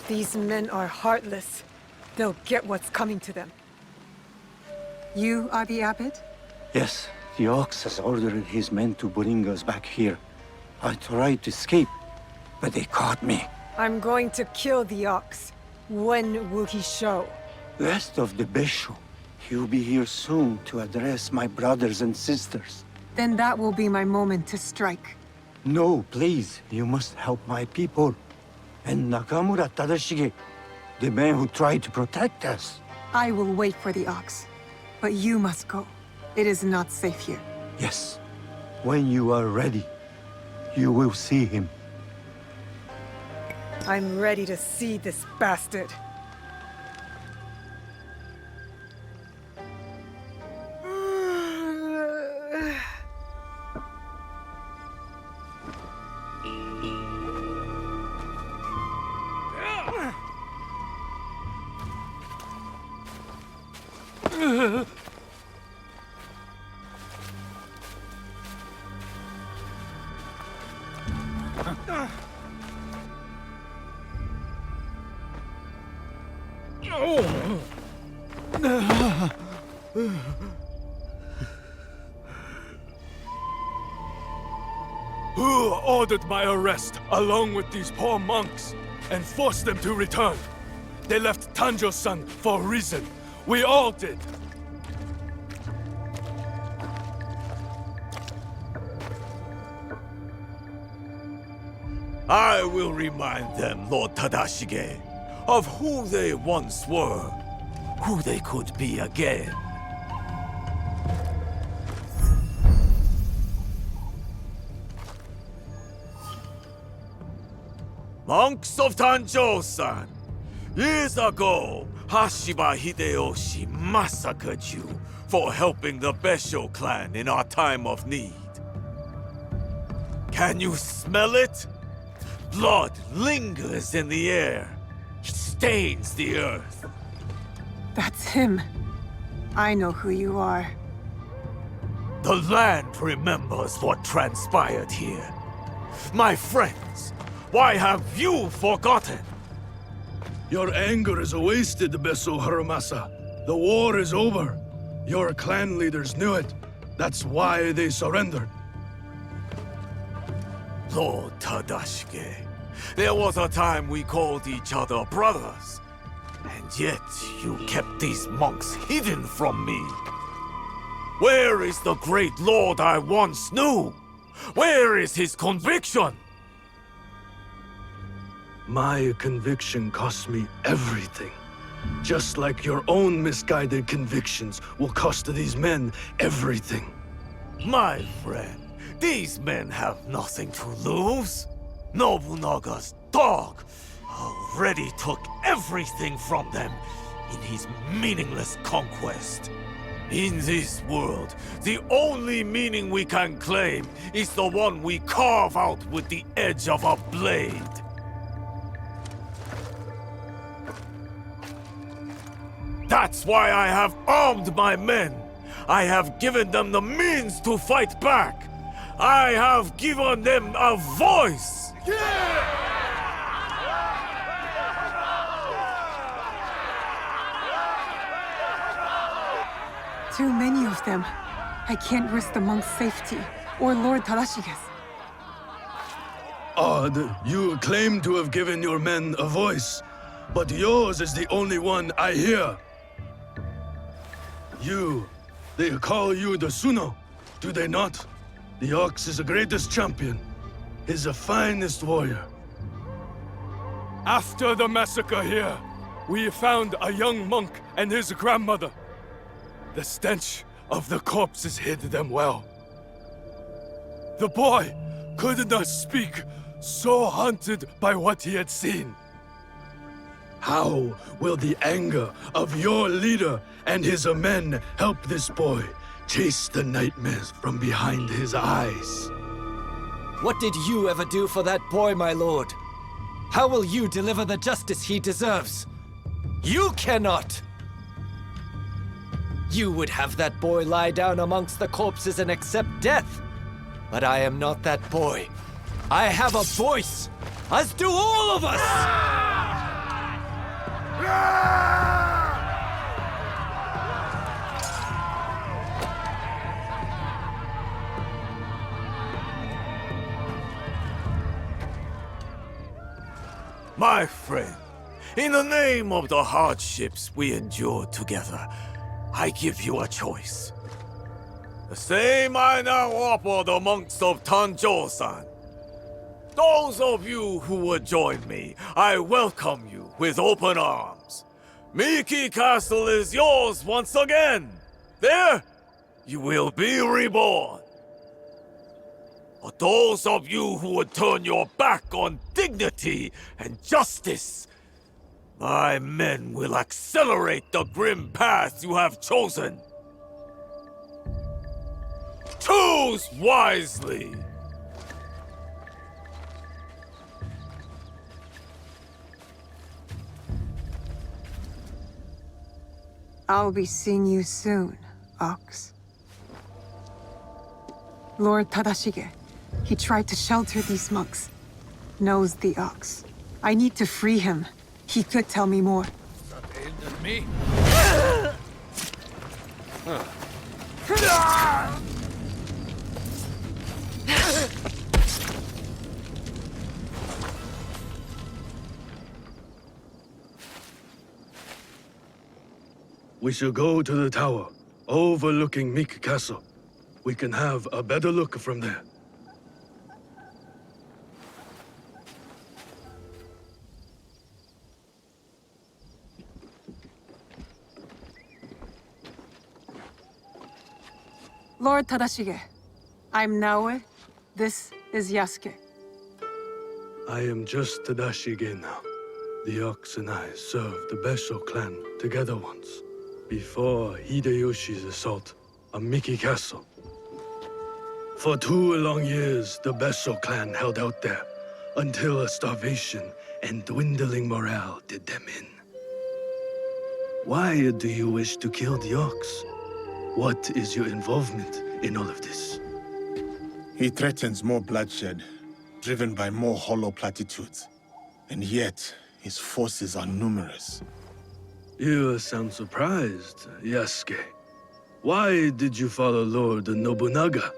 These men are heartless. They'll get what's coming to them. You are the abbot? Yes, the Ox has ordered his men to bring us back here. I tried to escape, but they caught me. I'm going to kill the Ox. When will he show? Rest of the Bishop. He'll be here soon to address my brothers and sisters. Then that will be my moment to strike. No, please. You must help my people. And Nakamura Tadashige, the man who tried to protect us. I will wait for the Ox. But you must go. It is not safe here. Yes. When you are ready, you will see him. I'm ready to see this bastard. Who ordered my arrest, along with these poor monks, and forced them to return? They left Tanjo-san for a reason. We all did. I will remind them, Lord Tadashige, of who they once were, who they could be again. Monks of Tanjo-san, years ago, Hashiba Hideyoshi massacred you for helping the Besho clan in our time of need. Can you smell it? Blood lingers in the air. It stains the earth. That's him. I know who you are. The land remembers what transpired here. My friends, why have you forgotten? Your anger is wasted, Beso Haramasa. The war is over. Your clan leaders knew it. That's why they surrendered. Lord Tadashige, there was a time we called each other brothers. And yet, you kept these monks hidden from me. Where is the great lord I once knew? Where is his conviction? My conviction cost me everything. Just like your own misguided convictions will cost these men everything. My friend, these men have nothing to lose. Nobunaga's dog already took everything from them in his meaningless conquest. In this world, the only meaning we can claim is the one we carve out with the edge of a blade. That's why I have armed my men. I have given them the means to fight back. I have given them a voice. Too many of them. I can't risk the monk's safety, or Lord Tadashige's. Odd, you claim to have given your men a voice, but yours is the only one I hear. They call you the Suno, do they not? The Ox is the greatest champion. He's the finest warrior. After the massacre here, we found a young monk and his grandmother. The stench of the corpses hid them well. The boy could not speak, so haunted by what he had seen. How will the anger of your leader and his men help this boy chase the nightmares from behind his eyes? What did you ever do for that boy, my lord? How will you deliver the justice he deserves? You cannot! You would have that boy lie down amongst the corpses and accept death. But I am not that boy. I have a voice, as do all of us! My friend, in the name of the hardships we endured together, I give you a choice. The same I now offer the monks of Tanjo-san. Those of you who would join me, I welcome you with open arms. Miki Castle is yours once again. There, you will be reborn. But those of you who would turn your back on dignity and justice, my men will accelerate the grim path you have chosen. Choose wisely! I'll be seeing you soon, Ox. Lord Tadashige, he tried to shelter these monks. Knows the Ox. I need to free him. He could tell me more. That aimed at me? We shall go to the tower, overlooking Meek Castle. We can have a better look from there. Lord Tadashige, I'm Naoe. This is Yasuke. I am just Tadashige now. The Ox and I served the Besho clan together once, before Hideyoshi's assault on Miki Castle. For 2 long years, the Besho clan held out there, until a starvation and dwindling morale did them in. Why do you wish to kill the Ox? What is your involvement in all of this? He threatens more bloodshed, driven by more hollow platitudes. And yet, his forces are numerous. You sound surprised, Yasuke. Why did you follow Lord Nobunaga?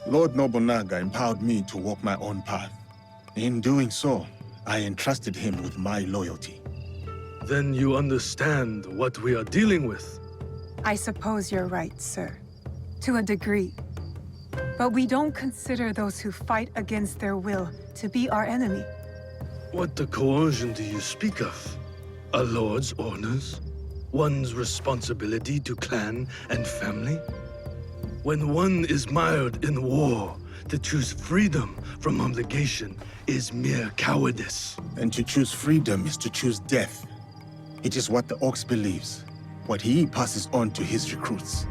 Lord Nobunaga empowered me to walk my own path. In doing so, I entrusted him with my loyalty. Then you understand what we are dealing with. I suppose you're right, sir. To a degree. But we don't consider those who fight against their will to be our enemy. What the coercion do you speak of? A lord's orders? One's responsibility to clan and family? When one is mired in war, to choose freedom from obligation is mere cowardice. And to choose freedom is to choose death. It is what the Ox believes, what he passes on to his recruits.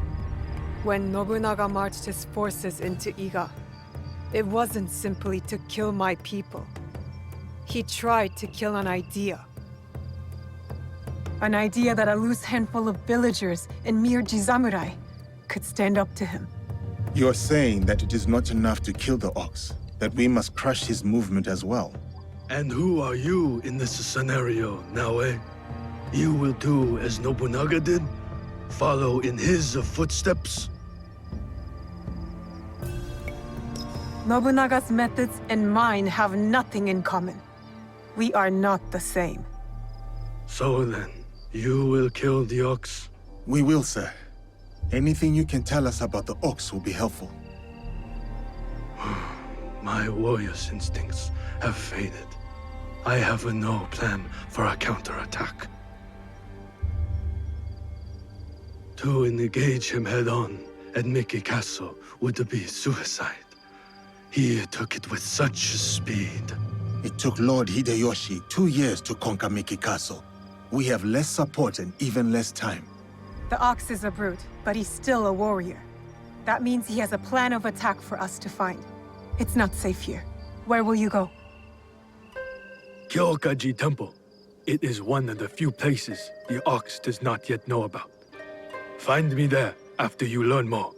When Nobunaga marched his forces into Iga, it wasn't simply to kill my people. He tried to kill an idea. An idea that a loose handful of villagers and mere Jisamurai could stand up to him. You're saying that it is not enough to kill the Ox, that we must crush his movement as well. And who are you in this scenario, Naoe? You will do as Nobunaga did? Follow in his footsteps? Nobunaga's methods and mine have nothing in common. We are not the same. So then, you will kill the Ox? We will, sir. Anything you can tell us about the Ox will be helpful. My warrior's instincts have faded. I have no plan for a counterattack. To engage him head-on at Miki Castle would be suicide. He took it with such speed. It took Lord Hideyoshi 2 years to conquer Miki Castle. We have less support and even less time. The Ox is a brute, but he's still a warrior. That means he has a plan of attack for us to find. It's not safe here. Where will you go? Kyokaji Temple. It is one of the few places the Ox does not yet know about. Find me there after you learn more.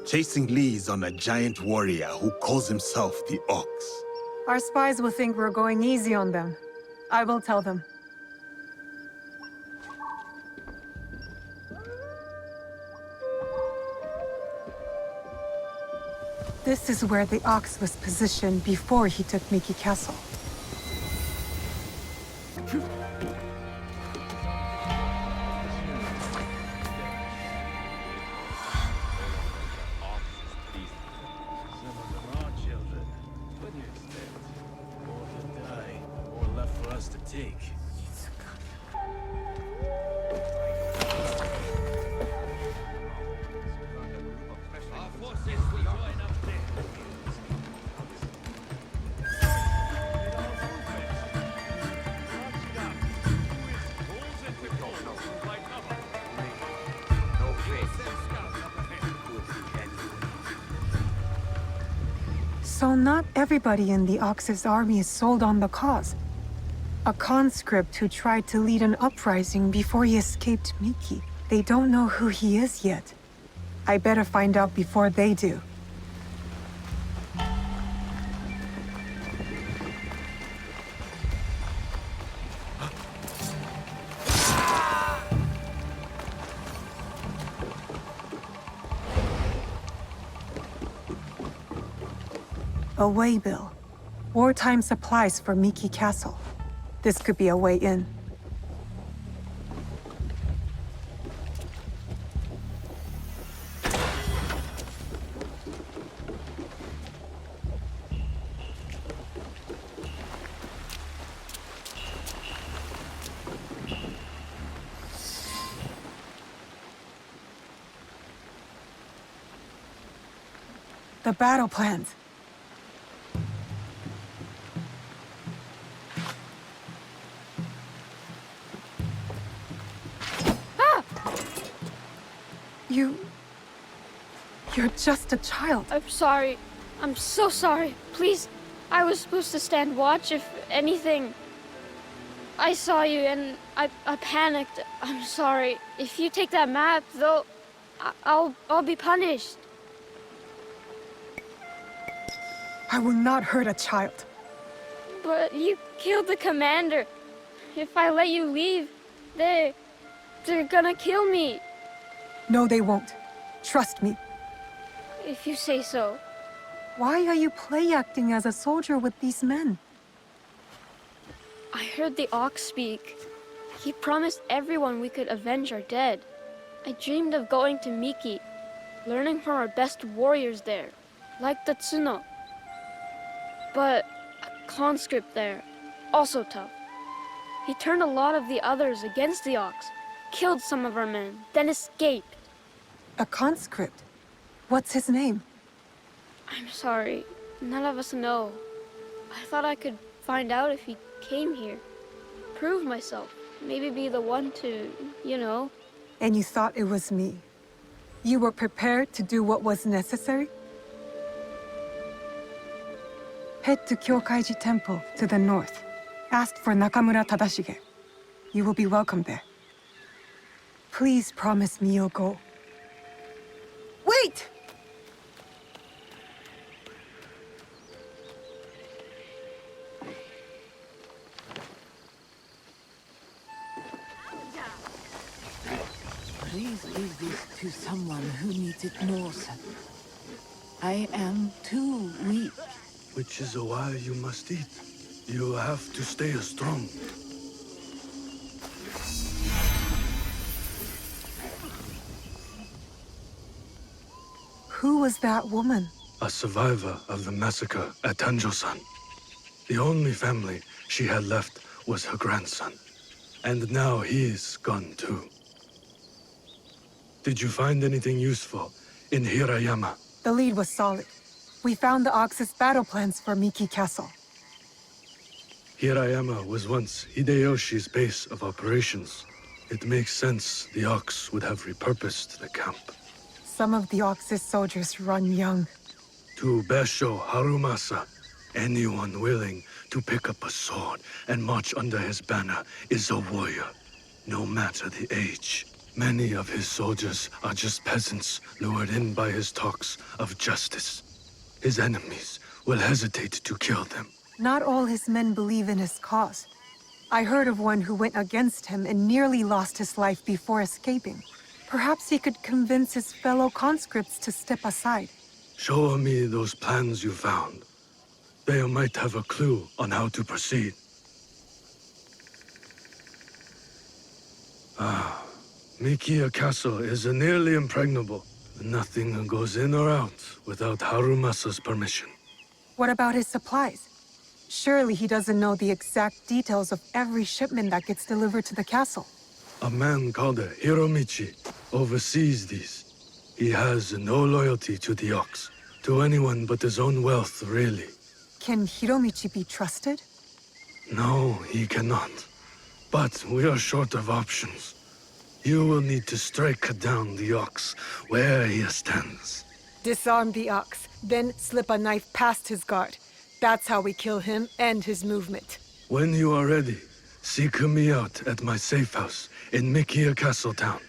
Chasing Lee's on a giant warrior who calls himself the Ox. Our spies will think we're going easy on them. I will tell them. This is where the Ox was positioned before he took Miki Castle. So not everybody in the Ox's army is sold on the cause. A conscript who tried to lead an uprising before he escaped Miki. They don't know who he is yet. I better find out before they do. A waybill. Wartime supplies for Miki Castle. This could be a way in. The battle plans. You're just a child. I'm sorry. I'm so sorry. Please, I was supposed to stand watch if anything. I saw you and I panicked. I'm sorry. If you take that map, though, I'll be punished. I will not hurt a child. But you killed the commander. If I let you leave, they're gonna kill me. No, they won't. Trust me. If you say so. Why are you play-acting as a soldier with these men? I heard the Ox speak. He promised everyone we could avenge our dead. I dreamed of going to Miki, learning from our best warriors there, like Tatsuno. But a conscript there, also tough. He turned a lot of the others against the Ox, killed some of our men, then escaped. A conscript? What's his name? I'm sorry. None of us know. I thought I could find out if he came here. Prove myself. Maybe be the one to, you know. And you thought it was me? You were prepared to do what was necessary? Head to Kyokaiji Temple to the north. Ask for Nakamura Tadashige. You will be welcome there. Please promise me you'll go. Wait! Please give this to someone who needs it more, sir. I am too weak. Which is why you must eat. You have to stay strong. Who was that woman? A survivor of the massacre at Tanjo-san. The only family she had left was her grandson. And now he's gone too. Did you find anything useful in Hirayama? The lead was solid. We found the Ox's battle plans for Miki Castle. Hirayama was once Hideyoshi's base of operations. It makes sense the Ox would have repurposed the camp. Some of the Ox's soldiers run young. To Besho Harumasa, anyone willing to pick up a sword and march under his banner is a warrior, no matter the age. Many of his soldiers are just peasants lured in by his talks of justice. His enemies will hesitate to kill them. Not all his men believe in his cause. I heard of one who went against him and nearly lost his life before escaping. Perhaps he could convince his fellow conscripts to step aside. Show me those plans you found. They might have a clue on how to proceed. Mikia Castle is nearly impregnable. Nothing goes in or out without Harumasa's permission. What about his supplies? Surely he doesn't know the exact details of every shipment that gets delivered to the castle. A man called Hiromichi oversees these. He has no loyalty to the Ox, to anyone but his own wealth, really. Can Hiromichi be trusted? No, he cannot. But we are short of options. You will need to strike down the Ox where he stands. Disarm the Ox, then slip a knife past his guard. That's how we kill him and his movement. When you are ready, seek me out at my safe house in Mikia Castle Town.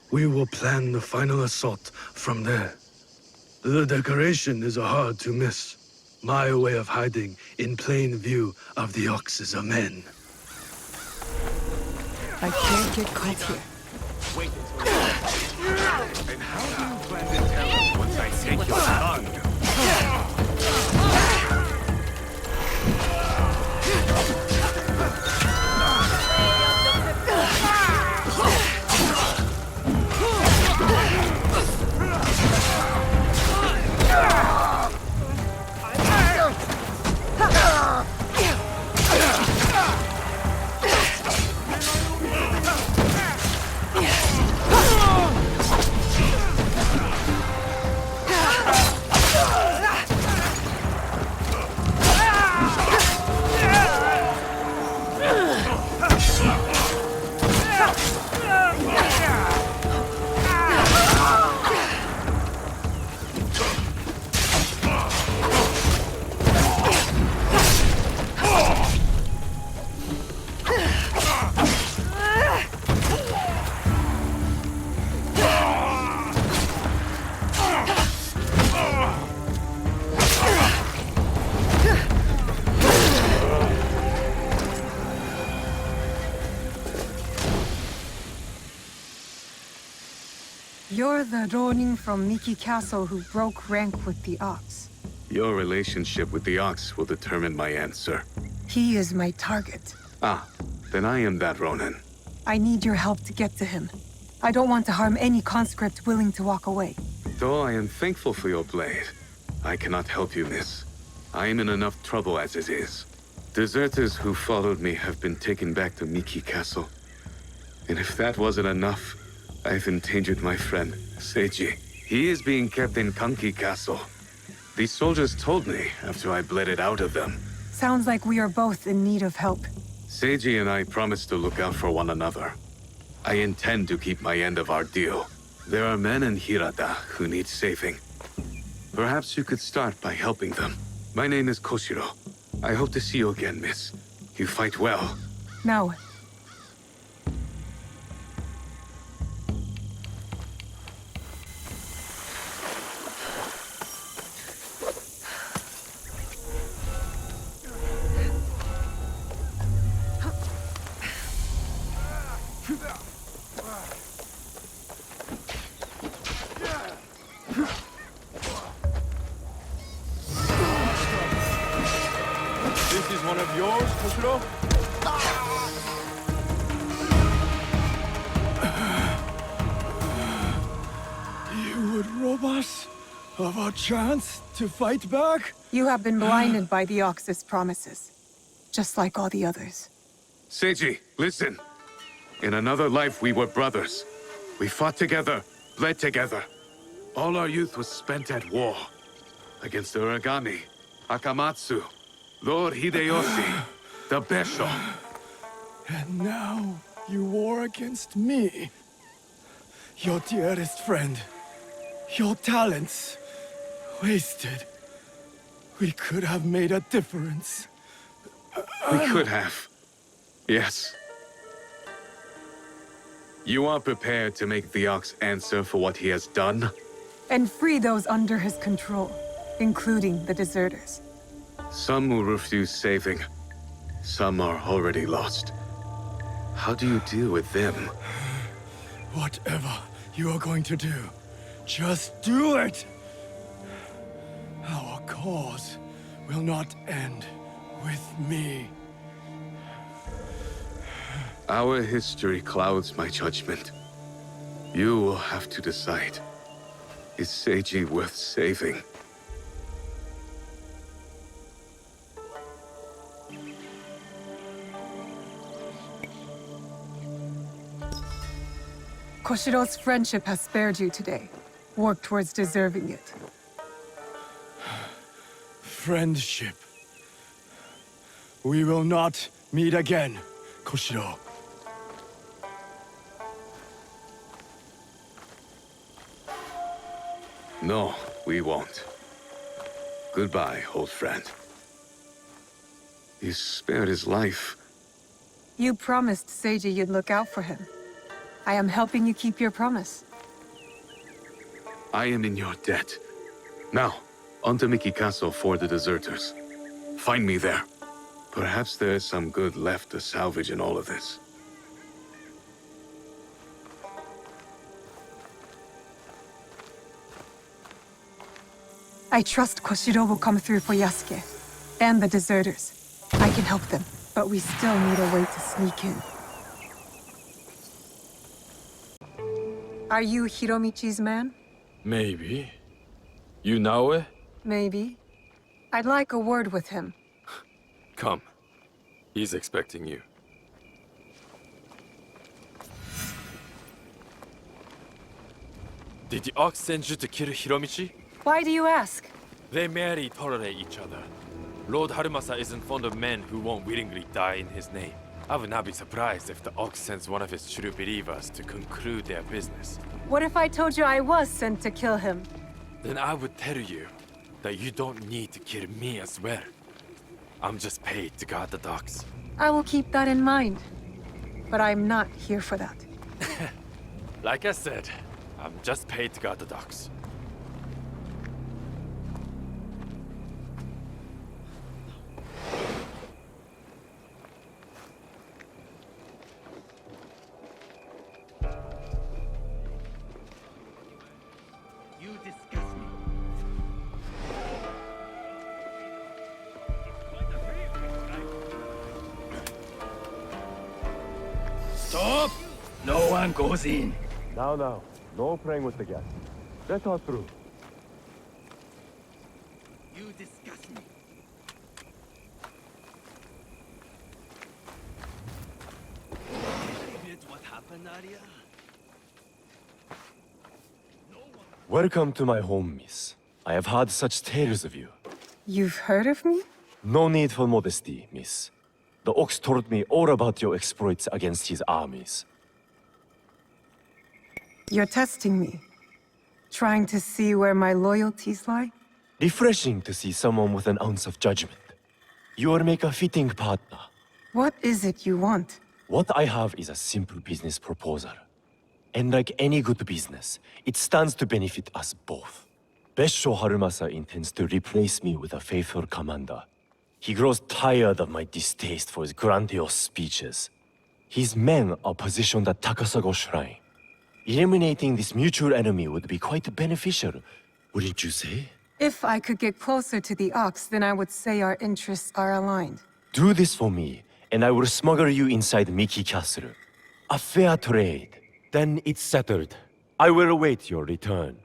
We will plan the final assault from there. The decoration is hard to miss. My way of hiding in plain view of the Ox's men. I can't get caught here. And how do you plan to tell us once I take your tongue? You're the Ronin from Miki Castle who broke rank with the Ox. Your relationship with the Ox will determine my answer. He is my target. Ah, then I am that Ronin. I need your help to get to him. I don't want to harm any conscript willing to walk away. Though I am thankful for your blade, I cannot help you, miss. I am in enough trouble as it is. Deserters who followed me have been taken back to Miki Castle. And if that wasn't enough, I've endangered my friend, Seiji. He is being kept in Kanki Castle. These soldiers told me after I bled it out of them. Sounds like we are both in need of help. Seiji and I promised to look out for one another. I intend to keep my end of our deal. There are men in Hirata who need saving. Perhaps you could start by helping them. My name is Koshiro. I hope to see you again, miss. You fight well. Now, This is one of yours, Koshiro? You would rob us of our chance to fight back? you have been blinded by the Ox's promises. Just like all the others. Seiji, listen. In another life, we were brothers. We fought together, bled together. All our youth was spent at war. Against the Uragami, Akamatsu, Lord Hideyoshi, the Besho. And now, You war against me. Your dearest friend. Your talents. Wasted. We could have made a difference. We could have. Yes. You are prepared to make the Ox answer for what he has done? And free those under his control, including the deserters. Some will refuse saving. Some are already lost. How do you deal with them? Whatever you are going to do, just do it! Our cause will not end with me. Our history clouds my judgment. You will have to decide. Is Seiji worth saving? Koshiro's friendship has spared you today. Work towards deserving it. Friendship. We will not meet again, Koshiro. No, we won't. Goodbye, old friend. You spared his life. You promised Seiji you'd look out for him. I am helping you keep your promise. I am in your debt. Now, on to Miki Castle for the deserters. Find me there. Perhaps there is some good left to salvage in all of this. I trust Koshiro will come through for Yasuke and the deserters. I can help them, but we still need a way to sneak in. Are you Hiromichi's man? Maybe. You know it? Maybe. I'd like a word with him. Come. He's expecting you. Did the Ox send you to kill Hiromichi? Why do you ask? They merely tolerate each other. Lord Harumasa isn't fond of men who won't willingly die in his name. I would not be surprised if the Ox sends one of his true believers to conclude their business. What if I told you I was sent to kill him? Then I would tell you that you don't need to kill me as well. I'm just paid to guard the docks. I will keep that in mind. But I'm not here for that. Like I said, I'm just paid to guard the docks. Stop! No one goes in. Now, no playing with the gas. Let us through. You disgust me. What happened, Arya? Welcome to my home, miss. I have heard such tales of you. You've heard of me? No need for modesty, miss. The Ox told me all about your exploits against his armies. You're testing me. Trying to see where my loyalties lie? Refreshing to see someone with an ounce of judgment. You will make a fitting partner. What is it you want? What I have is a simple business proposal. And like any good business, it stands to benefit us both. Besho Harumasa intends to replace me with a faithful commander. He grows tired of my distaste for his grandiose speeches. His men are positioned at Takasago Shrine. Eliminating this mutual enemy would be quite beneficial, wouldn't you say? If I could get closer to the Ox, then I would say our interests are aligned. Do this for me, and I will smuggle you inside Miki Castle. A fair trade. Then it's settled. I will await your return.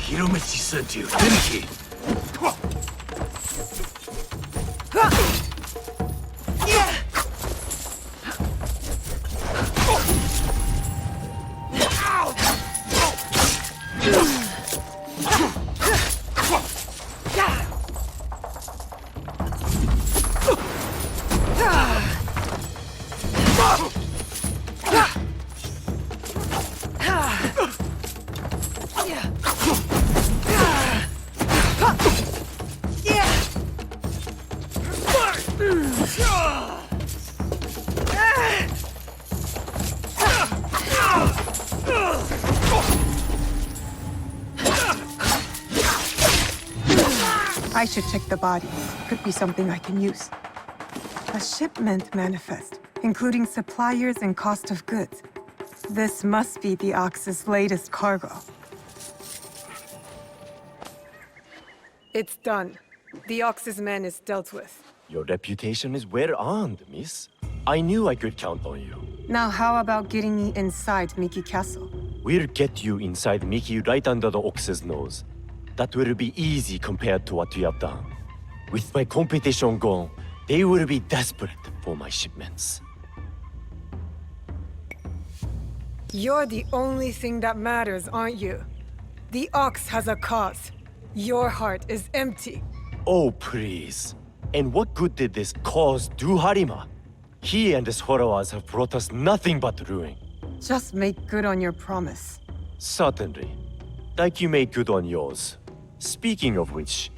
Hiromichi sent you, didn't he? I should check the body. Could be something I can use. A shipment manifest, including suppliers and cost of goods. This must be the Ox's latest cargo. It's done. The Ox's man is dealt with. Your reputation is well earned, miss. I knew I could count on you. Now how about getting me inside Miki Castle? We'll get you inside Mickey right under the Ox's nose. That will be easy compared to what we have done. With my competition gone, they will be desperate for my shipments. You're the only thing that matters, aren't you? The Ox has a cause. Your heart is empty. Oh, please. And what good did this cause do Harima? He and his followers have brought us nothing but ruin. Just make good on your promise. Certainly. Like you made good on yours. Speaking of which,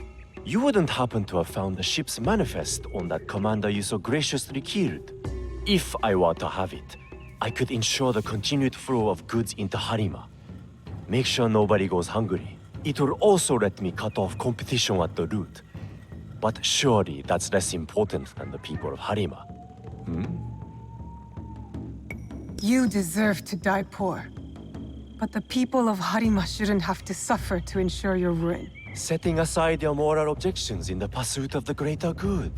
you wouldn't happen to have found the ship's manifest on that commander you so graciously killed. If I were to have it, I could ensure the continued flow of goods into Harima. Make sure nobody goes hungry. It will also let me cut off competition at the root. But surely that's less important than the people of Harima. You deserve to die poor. But the people of Harima shouldn't have to suffer to ensure your ruin. Setting aside your moral objections in the pursuit of the greater good.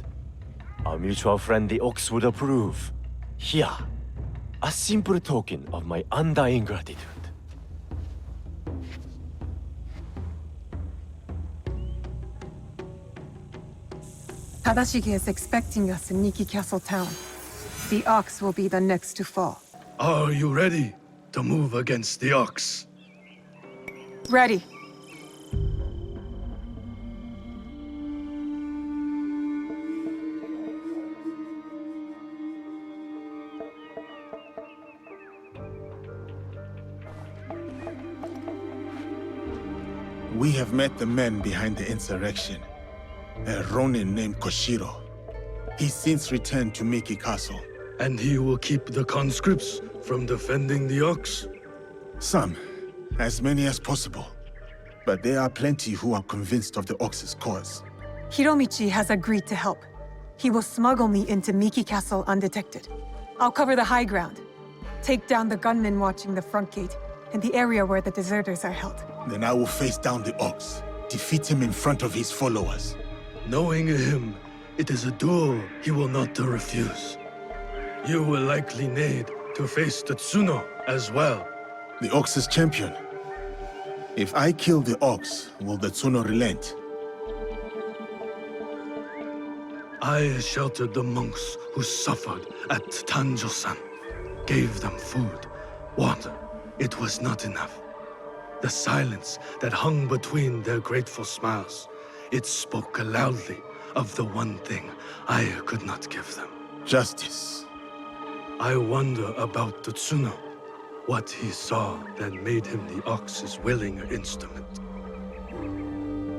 Our mutual friend the Ox would approve. Here, a simple token of my undying gratitude. Tadashige is expecting us in Miki Castle town. The Ox will be the next to fall. Are you ready to move against the Ox? Ready. We have met the men behind the insurrection. A Ronin named Koshiro. He's since returned to Miki Castle. And he will keep the conscripts from defending the Ox? Some. As many as possible. But there are plenty who are convinced of the Ox's cause. Hiromichi has agreed to help. He will smuggle me into Miki Castle undetected. I'll cover the high ground. Take down the gunmen watching the front gate and the area where the deserters are held. Then I will face down the Ox. Defeat him in front of his followers. Knowing him, it is a duel he will not refuse. You will likely need to face the Tsuno as well. The Ox's champion. If I kill the Ox, will the Tsuno relent? I sheltered the monks who suffered at Tanjo-san. Gave them food, water. It was not enough. The silence that hung between their grateful smiles, it spoke loudly of the one thing I could not give them. Justice. I wonder about the Tsuno. What he saw that made him the Ox's willing instrument.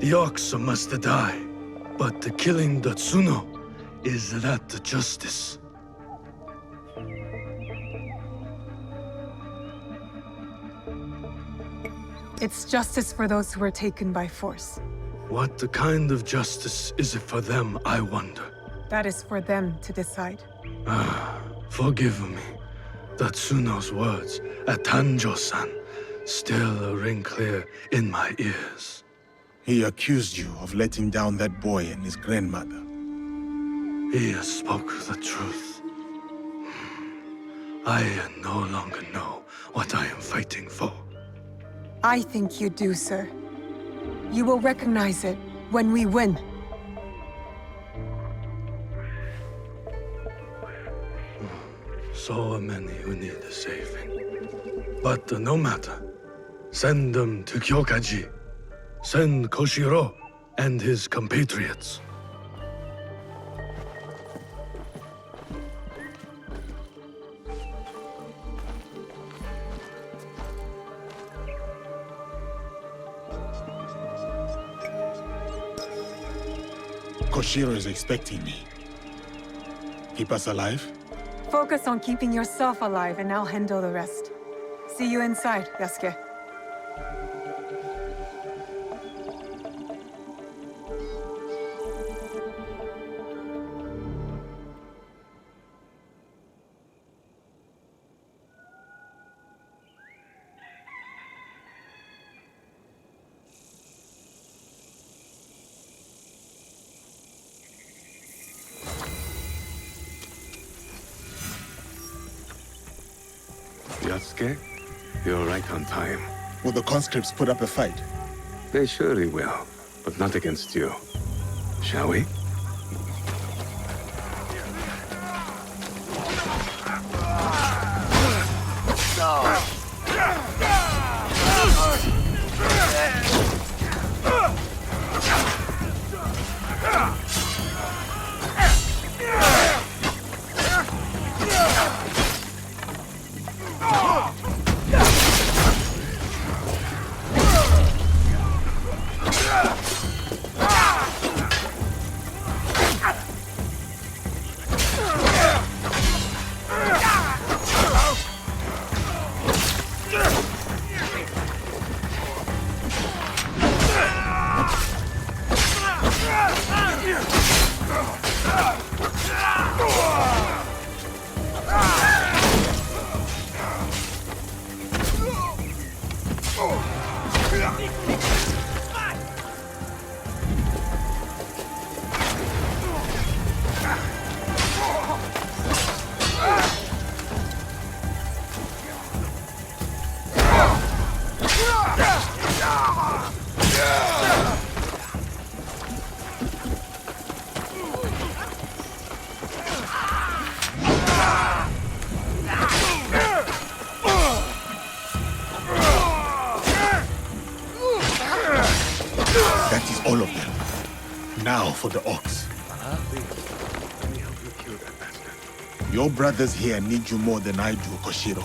The Ox must die, but killing the Tsuno, is that justice? It's justice for those who were taken by force. What kind of justice is it for them, I wonder? That is for them to decide. Forgive me. The Tsuno's words at Tanjo-san still ring clear in my ears. He accused you of letting down that boy and his grandmother. He spoke the truth. I no longer know what I am fighting for. I think you do, sir. You will recognize it when we win. So many who need saving. But no matter. Send them to Kyokaji. Send Koshiro and his compatriots. Koshiro is expecting me. Keep us alive? Focus on keeping yourself alive, and I'll handle the rest. See you inside, Yasuke. Yasuke, you're right on time. Will the conscripts put up a fight? They surely will, but not against you. Shall we? That is all of them. Now for the ox. Let me help you kill that bastard. Your brothers here need you more than I do, Koshiro.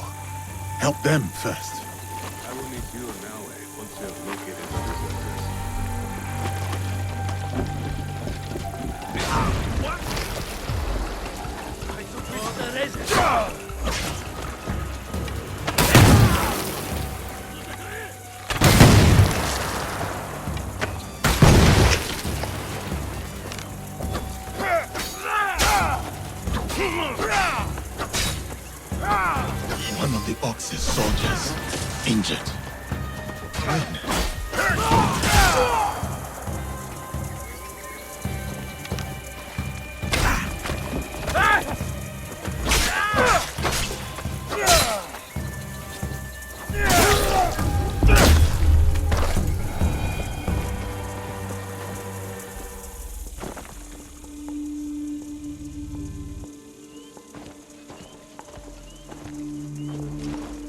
Help them first. I will meet you in Aoi once you have located the One of the ox's soldiers injured.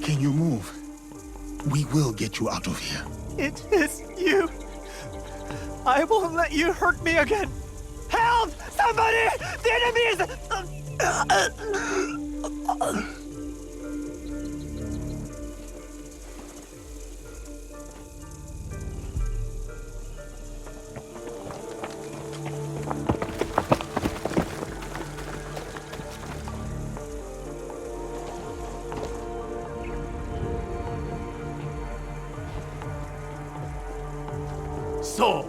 Can you move? We will get you out of here. It is you. I won't let you hurt me again. Help! Somebody! The enemy is... So,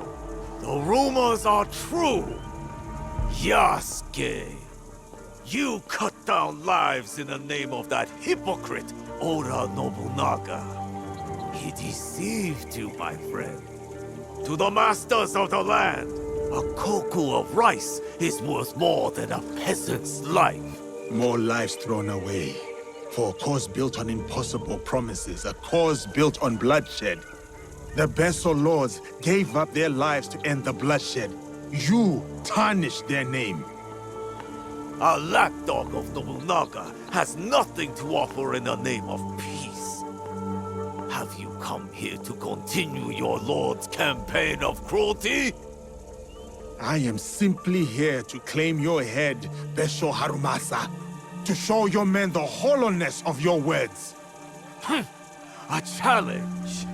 the rumors are true. Yasuke, you cut down lives in the name of that hypocrite, Oda Nobunaga. He deceived you, my friend. To the masters of the land, a koku of rice is worth more than a peasant's life. More lives thrown away. For a cause built on impossible promises, a cause built on bloodshed. The Besso lords gave up their lives to end the bloodshed. You tarnished their name. A lapdog of Nobunaga has nothing to offer in the name of peace. Have you come here to continue your lord's campaign of cruelty? I am simply here to claim your head, Besho Harumasa. To show your men the hollowness of your words. A challenge.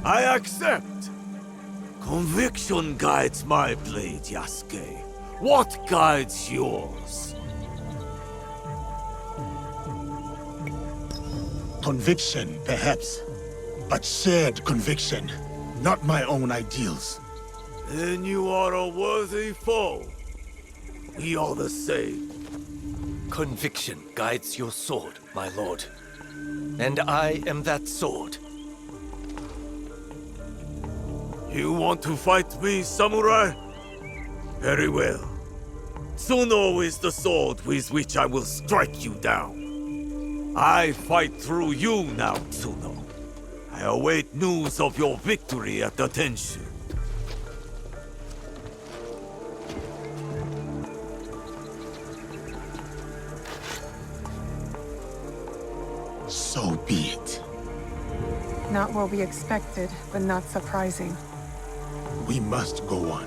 I accept. Conviction guides my blade, Yasuke. What guides yours? Conviction, perhaps. But shared conviction, not my own ideals. Then you are a worthy foe. We are the same. Conviction guides your sword, my lord. And I am that sword. You want to fight me, samurai? Very well. Tsuno is the sword with which I will strike you down. I fight through you now, Tsuno. I await news of your victory at the Tenshu. So be it. Not what we expected, but not surprising. We must go on.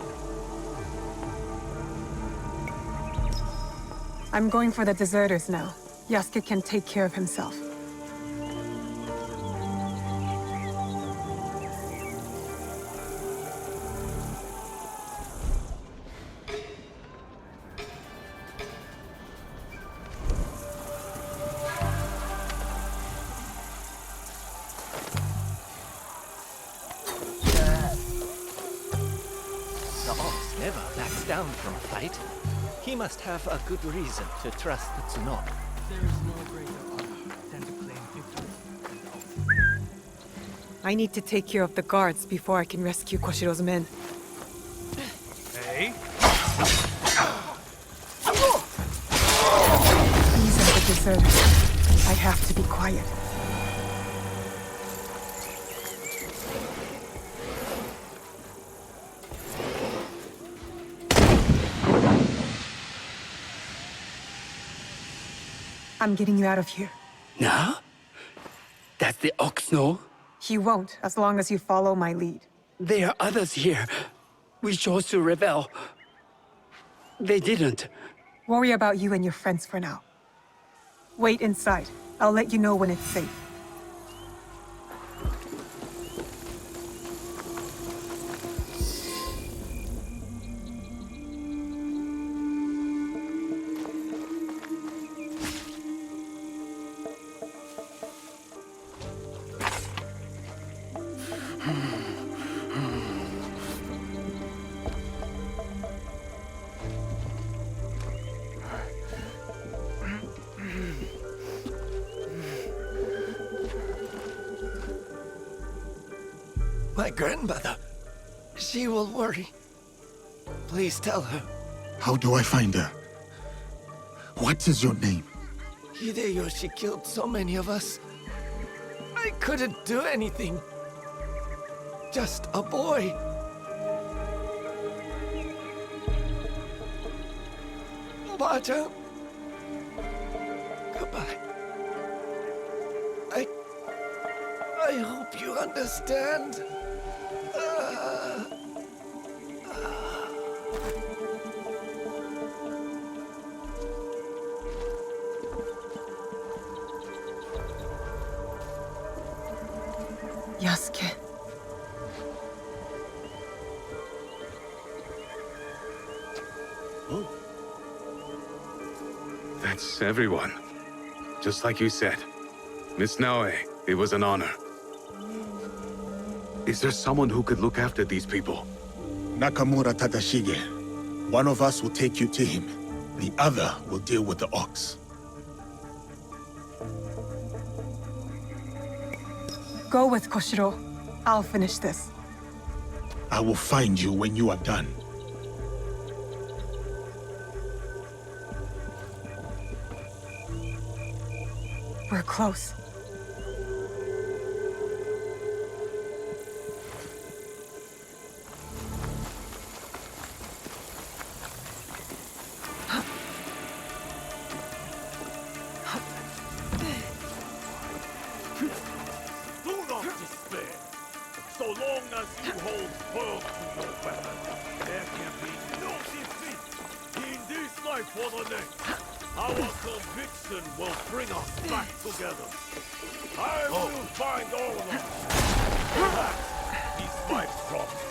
I'm going for the deserters now. Yasuke can take care of himself. The ox never backs down from a fight. He must have a good reason to trust the Tsuno. There is no greater honor than to claim victory. I need to take care of the guards before I can rescue Koshiro's men. Hey? These are the deserters. I have to be quiet. I'm getting you out of here. Now? Does the ox know? He won't, as long as you follow my lead. There are others here. We chose to rebel. They didn't. Worry about you and your friends for now. Wait inside. I'll let you know when it's safe. My grandmother. She will worry. Please tell her. How do I find her? What is your name? Hideyoshi killed so many of us. I couldn't do anything. Just a boy. Oba-chan. Goodbye. I hope you understand. Yasuke. Oh. That's everyone. Just like you said. Miss Naoe, it was an honor. Is there someone who could look after these people? Nakamura Tadashige. One of us will take you to him. The other will deal with the ox. Go with Koshiro. I'll finish this. I will find you when you are done. We're close. Do not despair. So long as you hold firm to your weapon, there can be no defeat in this life or the next. Our conviction will bring us back together. I will find all of us. That is my promise.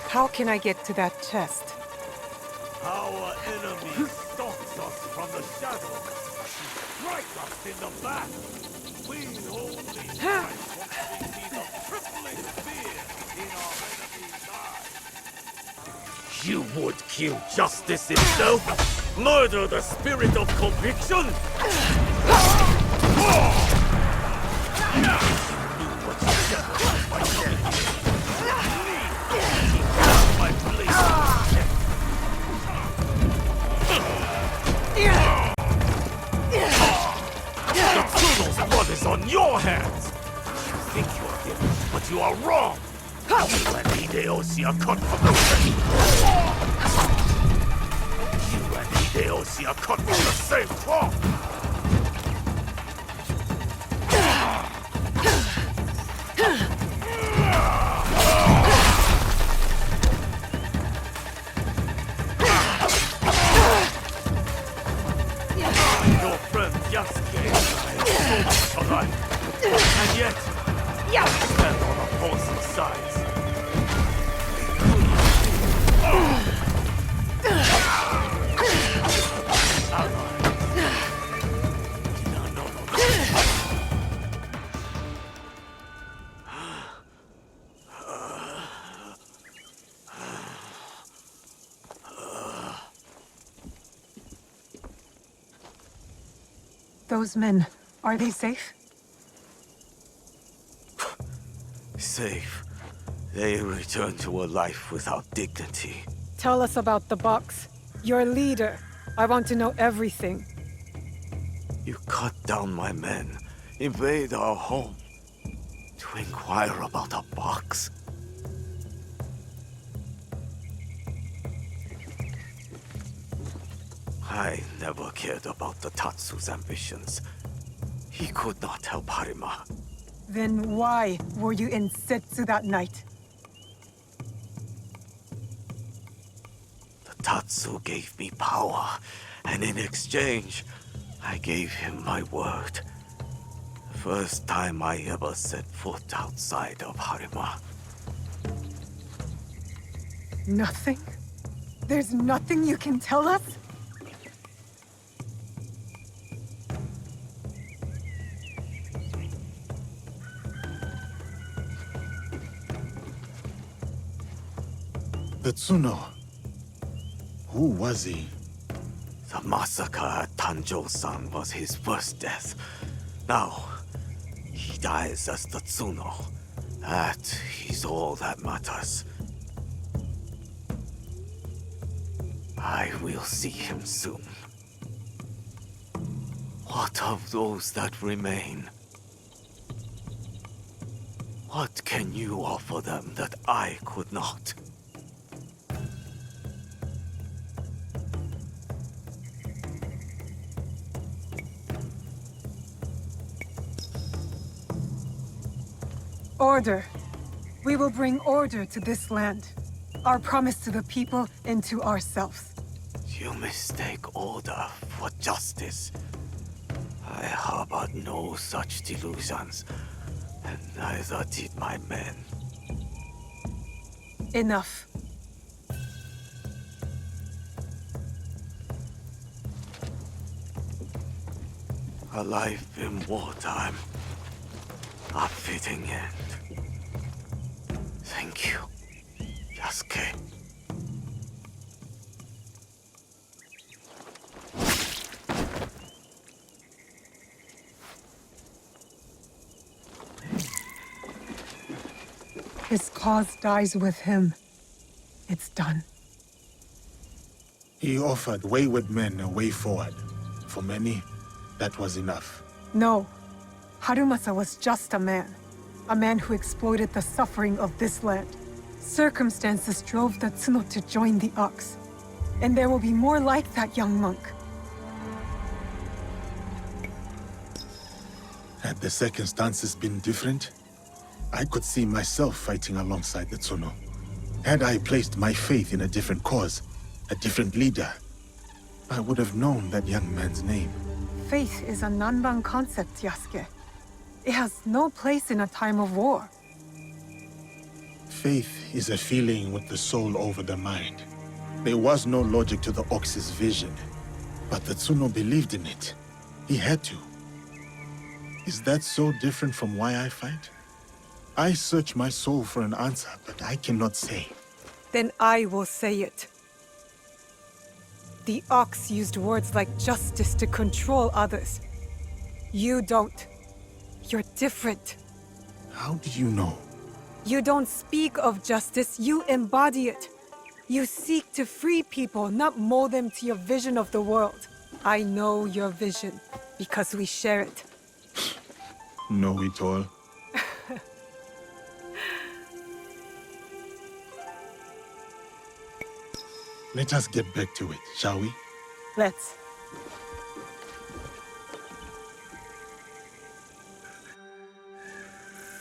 How can I get to that chest? Our enemy stalks us from the shadows. Strike us in the back. We only fight from cities of crippling fear in our enemy's eyes. You would kill justice itself? Murder the spirit of conviction? The blood is on your hands! You think you are different, but you are wrong! You and Hideyoshi are cut from the same... You and Hideyoshi are cut from the same cloth! Your friend Yasuke and I are so much alike. And yet, we stand on opposing sides. Those men, are they safe? Safe. They return to a life without dignity. Tell us about the box. Your leader. I want to know everything. You cut down my men, invade our home, to inquire about a box. I never cared about the Tatsu's ambitions. He could not help Harima. Then why were you in Setsu that night? The Tatsu gave me power, and in exchange, I gave him my word. The first time I ever set foot outside of Harima. Nothing? There's nothing you can tell us? The Tsuno. Who was he? The massacre at Tanjo-san was his first death. Now, he dies as the Tsuno. That is all that matters. I will see him soon. What of those that remain? What can you offer them that I could not? Order. We will bring order to this land. Our promise to the people and to ourselves. You mistake order for justice. I harbored no such delusions, and neither did my men. Enough. A life in wartime. A fitting end. Thank you, Yasuke. His cause dies with him. It's done. He offered wayward men a way forward. For many, that was enough. No. Harumasa was just a man. A man who exploited the suffering of this land. Circumstances drove the Tsuno to join the Ox. And there will be more like that young monk. Had the circumstances been different, I could see myself fighting alongside the Tsuno. Had I placed my faith in a different cause, a different leader, I would have known that young man's name. Faith is a Nanban concept, Yasuke. It has no place in a time of war. Faith is a feeling with the soul over the mind. There was no logic to the Ox's vision, but the Tsuno believed in it. He had to. Is that so different from why I fight? I search my soul for an answer, but I cannot say. Then I will say it. The Ox used words like justice to control others. You don't. You're different. How did you know? You don't speak of justice, you embody it. You seek to free people, not mold them to your vision of the world. I know your vision, because we share it. Know it all. Let us get back to it, shall we? Let's.